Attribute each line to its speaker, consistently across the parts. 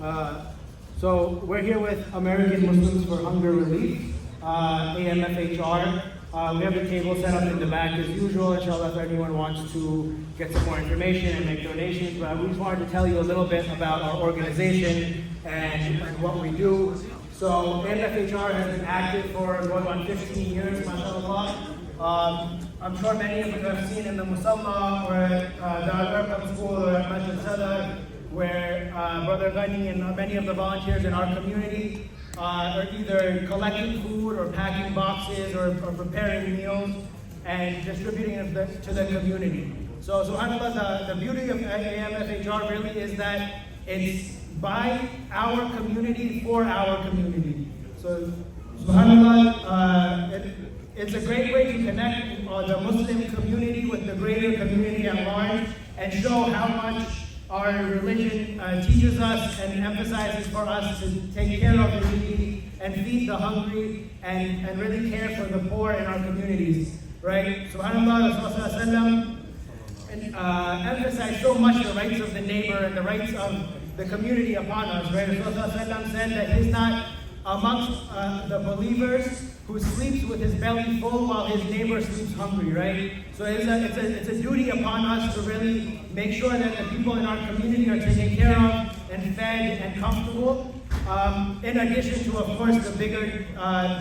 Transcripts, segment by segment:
Speaker 1: So we're here with American Muslims for Hunger Relief, AMFHR. We have the table set up in the back as usual. Inshallah, if anyone wants to get some more information and make donations. But we just wanted to tell you a little bit about our organization and what we do. So AMFHR has been active for going on 15 years, mashallah. I'm sure many of you have seen in the Musalla or at the Al-Arqam School or at Masjid Sadar, where Brother Ghani and many of the volunteers in our community are either collecting food or packing boxes or preparing meals and distributing it to the community. So subhanAllah, the beauty of AMFHR really is that it's by our community for our community. So subhanAllah, it's a great way to connect the Muslim community with the greater community at large and show how much our religion teaches us and emphasizes for us to take care of the needy and feed the hungry and really care for the poor in our communities, right? SubhanAllah, Rasulullah emphasized so much the rights of the neighbor and the rights of the community upon us, right? Rasulullah said that he's not amongst the believers who sleeps with his belly full while his neighbor sleeps hungry, right? So it's a duty upon us to really make sure that the people in our community are taken care of and fed and comfortable. In addition to, of course, the bigger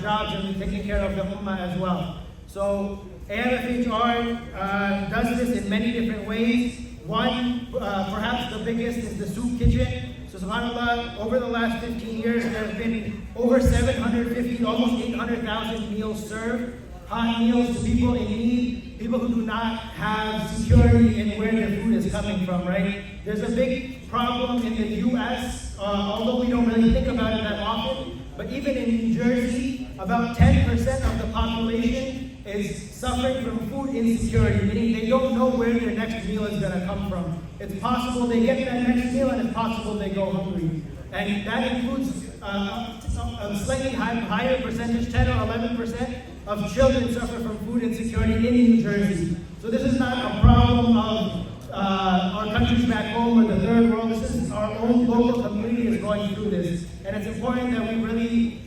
Speaker 1: jobs and taking care of the ummah as well. So AMFHR does this in many different ways. One, perhaps the biggest, is the soup kitchen. So subhanAllah, over the last 15 years, there have been over 750, almost 800,000 meals served, hot meals to people in need, people who do not have security in where their food is coming from, right? There's a big problem in the US, although we don't really think about it that often, but even in New Jersey, about 10% of the population is suffering from food insecurity, meaning they don't know where their next meal is going to come from. It's possible they get that next meal and it's possible they go hungry. And that includes a slightly higher percentage, 10 or 11% of children suffer from food insecurity in New Jersey. So this is not a problem of our countries back home or the third world. This is our own local community is going through this. And it's important that we really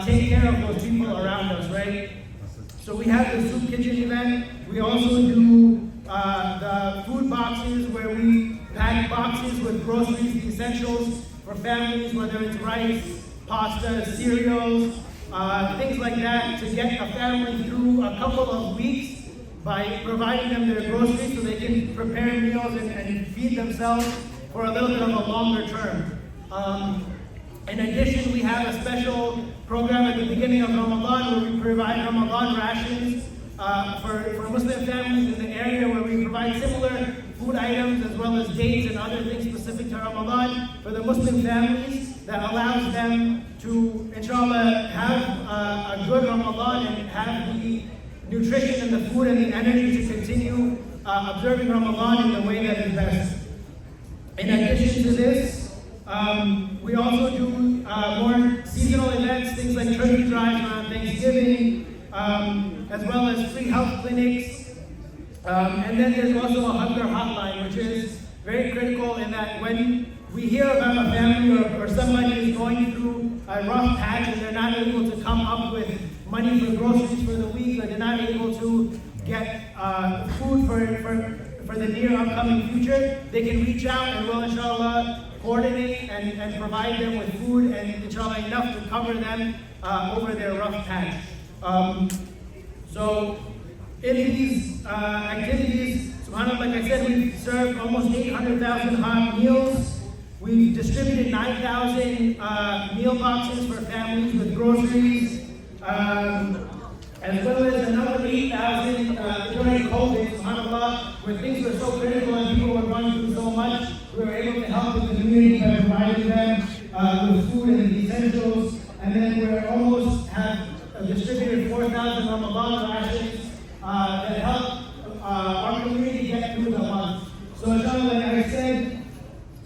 Speaker 1: take care of those people around us, right? So we have the soup kitchen event. We also do the food boxes where we pack boxes with groceries, the essentials for families, whether it's rice, pasta, cereals, things like that, to get a family through a couple of weeks by providing them their groceries so they can prepare meals and feed themselves for a little bit of a longer term. In addition, we have a special program at the beginning of Ramadan where we provide Ramadan rations for Muslim families in the area, where we provide similar food items as well as dates and other things specific to Ramadan for the Muslim families that allows them to, inshallah, have a good Ramadan and have the nutrition and the food and the energy to continue observing Ramadan in the way that is best. In addition to this, we also do more seasonal events, things like turkey drives on Thanksgiving, as well as free health clinics. And then there's also a hunger hotline, which is very critical in that when we hear about a family or somebody is going through a rough patch and they're not able to come up with money for groceries for the week, or they're not able to get food for the near upcoming future, they can reach out and we'll, inshallah, coordinate and provide them with food and, inshallah, enough to cover them over their rough patch. So in these activities, subhanAllah, like I said, we've served almost 800,000 hot meals. We've distributed 9,000 meal boxes for families with groceries, as well as another 8,000 during COVID, subhanAllah, where things were so critical and people were going through so much. We were able to help the community by providing them with food and essentials. And then we almost have distributed 4,000 Ramadan rations that help our community get through the month. So inshallah, like I said,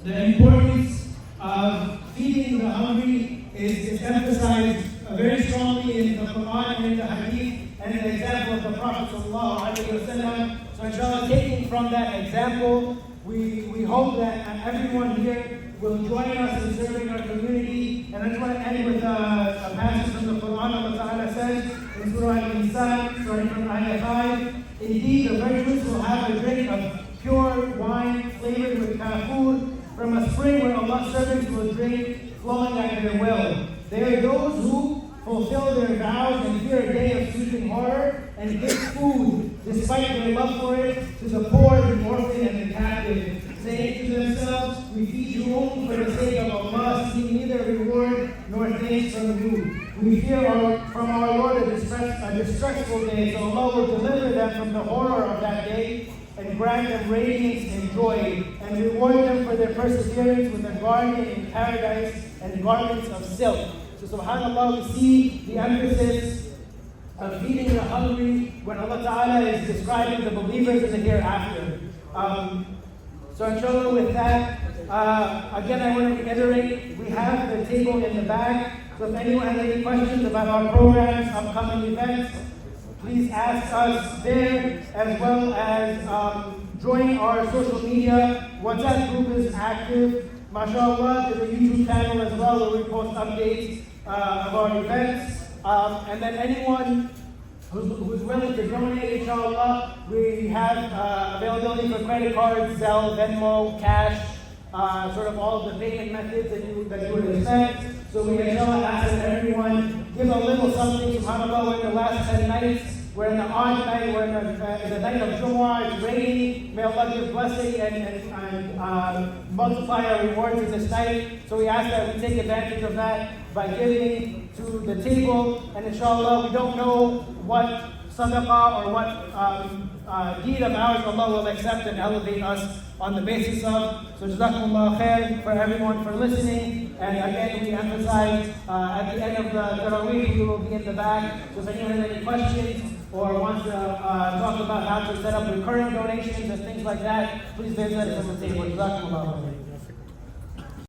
Speaker 1: the importance of feeding the hungry is emphasized very strongly in the Quran and in the Hadith and in the example of the Prophet ﷺ. So inshallah, taking from that example, we hope that everyone here will join us in serving our Indeed, the virtuous will have a drink of pure wine flavored with kafur from a spring where Allah's servants will drink, flowing at their will. They are those who fulfill their vows and fear a day of sweeping horror and give food, despite their love for it, to the poor, the orphan, and the captive, saying to themselves, we feed you only for the sake of Allah, seeking neither reward nor thanks from you. We fear from our Lord a distressful day, so Allah will deliver them from the horror of that day and grant them radiance and joy, and reward them for their perseverance with a garden in paradise and garments of silk. So subhanAllah, we see the emphasis of feeding the hungry when Allah Ta'ala is describing the believers in the hereafter. So inshallah with that, again I want to reiterate, we have the table in the back. So if anyone has any questions about our programs, upcoming events, please ask us there, as well as join our social media. WhatsApp group is active. MashaAllah, there's a YouTube channel as well where we post updates of our events. And then anyone who's willing to donate, inshallah, we have availability for credit cards, Zelle, Venmo, cash, sort of all of the payment methods that you would expect. So we inshallah ask that everyone give a little something. SubhanAllah, we're in the last 10 nights. We're in the odd night, we're in the night of Jumu'ah, it's rainy. May Allah give blessing and multiply our rewards in this night. So we ask that we take advantage of that by giving to the table. And inshallah, we don't know what sadaqah or what deed of ours Allah will accept and elevate us on the basis of. So jazakumullah khair for everyone for listening. And again, we emphasize at the end of the Taraweeh, we will be in the back. So if anyone has any questions or wants to talk about how to set up recurring donations and things like that, please visit us at the table. Jazakumullah khair.